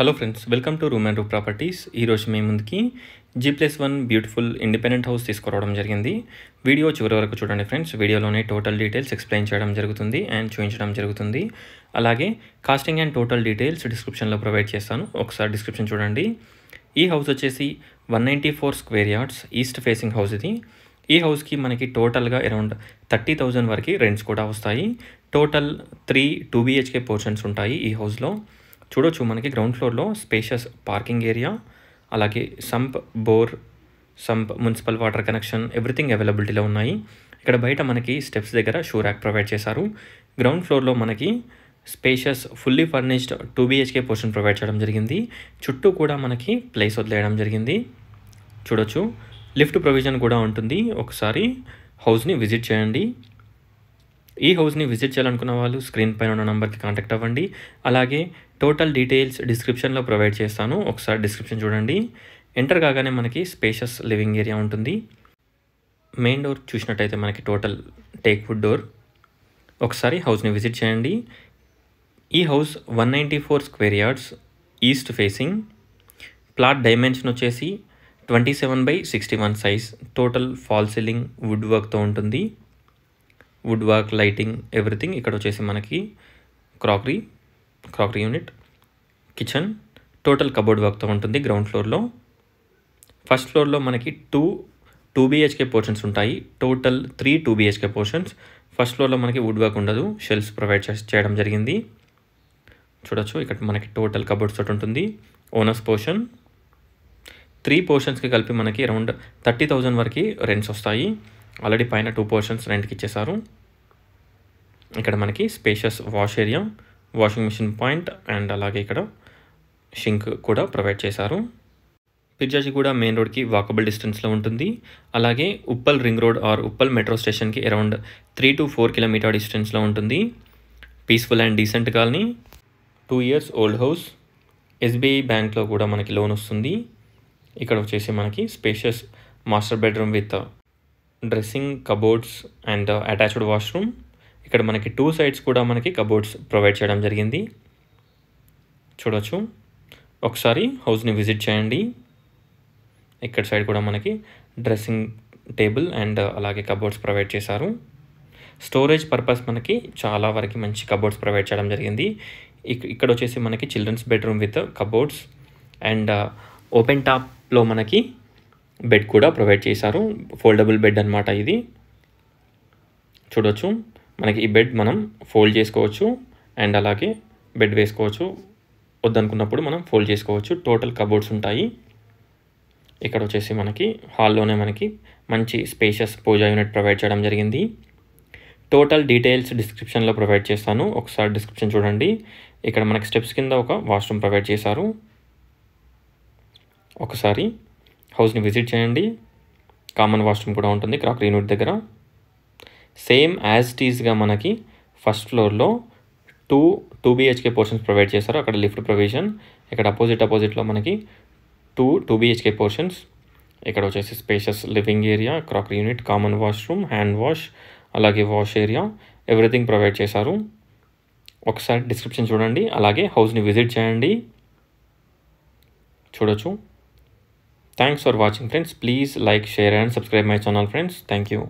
Hello friends, welcome to room and roof properties. ఈరోజు మీ ముందుకి G+1 బ్యూటిఫుల్ ఇండిపెండెంట్ హౌస్ తీసుకురావడం జరిగింది. వీడియో చివరి వరకు చూడండి ఫ్రెండ్స్. వీడియోలోనే టోటల్ డీటెయిల్స్ ఎక్స్ప్లెయిన్ చేయడం జరుగుతుంది అండ్ చూపించడం జరుగుతుంది. అలాగే కాస్టింగ్ అండ్ టోటల్ డీటెయిల్స్ డిస్క్రిప్షన్లో ప్రొవైడ్ చేస్తాను. ఒకసారి డిస్క్రిప్షన్ చూడండి. ఈ హౌస్ వచ్చేసి 194 square yards east facing house ఇది. ఈ హౌస్కి మనకి టోటల్గా అరౌండ్ 30,000 వరకు రెంట్స్ కూడా వస్తాయి. టోటల్ 2 BHK పోర్షన్స్ ఉంటాయి ఈ హౌస్లో. చూడొచ్చు, మనకి గ్రౌండ్ ఫ్లోర్లో స్పేషియస్ పార్కింగ్ ఏరియా, అలాగే sump municipal water connection everything అవైలబిలిటీలో ఉన్నాయి. ఇక్కడ బయట మనకి స్టెప్స్ దగ్గర షూ ర్యాక్ ప్రొవైడ్ చేశారు. గ్రౌండ్ ఫ్లోర్లో మనకి spacious fully furnished 2 BHK portion provide చేయడం జరిగింది. చుట్టూ కూడా మనకి ప్లేస్ వదిలేయడం జరిగింది. చూడొచ్చు, లిఫ్ట్ ప్రొవిజన్ కూడా ఉంటుంది. ఒకసారి హౌస్ని విజిట్ చేయండి. ఈ హౌస్ని విజిట్ చేయాలనుకున్న వాళ్ళు స్క్రీన్ పైన ఉన్న నెంబర్కి కాంటాక్ట్ అవ్వండి. అలాగే టోటల్ డీటెయిల్స్ డిస్క్రిప్షన్లో ప్రొవైడ్ చేస్తాను. ఒకసారి డిస్క్రిప్షన్ చూడండి. ఎంటర్ కాగానే మనకి స్పేషియస్ లివింగ్ ఏరియా ఉంటుంది. మెయిన్ డోర్ చూసినట్టయితే మనకి టోటల్ టేక్ వుడ్ డోర్. ఒకసారి హౌస్ని విజిట్ చేయండి. ఈ house 194 square yards east facing. Plot dimension వచ్చేసి 27/61 size. Total fall ceiling would వర్క్తో ఉంటుంది. Wood work, lighting everything. ఇక్కడ వచ్చేసి మనకి crockery unit, kitchen, total cupboard వర్క్తో ఉంటుంది గ్రౌండ్ ఫ్లోర్లో. ఫస్ట్ ఫ్లోర్లో మనకి 2 BHK పోర్షన్స్ ఉంటాయి. Total 3 2 BHK portions. ఫస్ట్ ఫ్లోర్లో మనకి వుడ్ వర్క్ ఉండదు, షెల్ఫ్స్ ప్రొవైడ్ చేయడం జరిగింది. చూడొచ్చు, ఇక్కడ మనకి టోటల్ కబోర్డ్స్ తోటి ఉంటుంది. ఓనర్స్ పోర్షన్ 3 పోర్షన్స్కి కలిపి మనకి అరౌండ్ 30,000 వరకు రెంట్స్ వస్తాయి. ఆల్రెడీ పైన 2 పోర్షన్స్ రెంట్కి ఇచ్చేసారు. ఇక్కడ మనకి spacious wash area, washing machine point and అలాగే ఇక్కడ షింక్ కూడా ప్రొవైడ్ చేశారు. పిర్జాజిగూడ మెయిన్ రోడ్కి వాకబుల్ డిస్టెన్స్లో ఉంటుంది. అలాగే Uppal ring road or Uppal metro స్టేషన్కి అరౌండ్ 3 to 4 కిలోమీటర్ డిస్టెన్స్లో ఉంటుంది. Peaceful and decent colony, 2 years old house. SBI బ్యాంక్లో కూడా మనకి లోన్ వస్తుంది. ఇక్కడ వచ్చేసి మనకి spacious master bedroom with dressing, cupboards and attached washroom. ఇక్కడ మనకి 2 sides కూడా మనకి కబోర్డ్స్ ప్రొవైడ్ చేయడం జరిగింది. చూడొచ్చు, ఒకసారి హౌస్ని విజిట్ చేయండి. ఇక్కడ సైడ్ కూడా మనకి డ్రెస్సింగ్ టేబుల్ అండ్ అలాగే కబోర్డ్స్ ప్రొవైడ్ చేశారు. స్టోరేజ్ పర్పస్ మనకి చాలా వరకు మంచి కబోర్డ్స్ ప్రొవైడ్ చేయడం జరిగింది. ఇక్కడ వచ్చేసి మనకి children's bedroom with cupboards and open టాప్లో మనకి బెడ్ కూడా ప్రొవైడ్ చేశారు. ఫోల్డబుల్ బెడ్ అనమాట ఇది. చూడొచ్చు, మనకి ఈ బెడ్ మనం ఫోల్డ్ చేసుకోవచ్చు అండ్ అలాగే బెడ్ వేసుకోవచ్చు. వద్దనుకున్నప్పుడు మనం ఫోల్డ్ చేసుకోవచ్చు. టోటల్ కబోర్డ్స్ ఉంటాయి. ఇక్కడ వచ్చేసి మనకి హాల్లోనే మనకి మంచి స్పేషియస్ పూజా యూనిట్ ప్రొవైడ్ చేయడం జరిగింది. టోటల్ డీటెయిల్స్ డిస్క్రిప్షన్లో ప్రొవైడ్ చేస్తాను. ఒకసారి డిస్క్రిప్షన్ చూడండి. ఇక్కడ మనకి స్టెప్స్ కింద ఒక వాష్రూమ్ ప్రొవైడ్ చేశారు. ఒకసారి హౌస్ని విజిట్ చేయండి. కామన్ వాష్రూమ్ కూడా ఉంటుంది క్రాకరీ యూనిట్ దగ్గర. సేమ్ యాజ్ టీజ్గా మనకి ఫస్ట్ ఫ్లోర్లో 2 BHK పోర్షన్స్ ప్రొవైడ్ చేశారు. అక్కడ లిఫ్ట్ ప్రొవిజన్. ఇక్కడ అపోజిట్లో మనకి 2 BHK పోర్షన్స్. ఇక్కడ వచ్చేసి spacious living area, crockery unit, common washroom, hand wash, అలాగే వాష్ ఏరియా ఎవ్రీథింగ్ ప్రొవైడ్ చేశారు. ఒకసారి డిస్క్రిప్షన్ చూడండి. అలాగే హౌస్ని విజిట్ చేయండి. చూడొచ్చు. Thanks for watching friends. Please like, share and subscribe my channel friends. Thank you.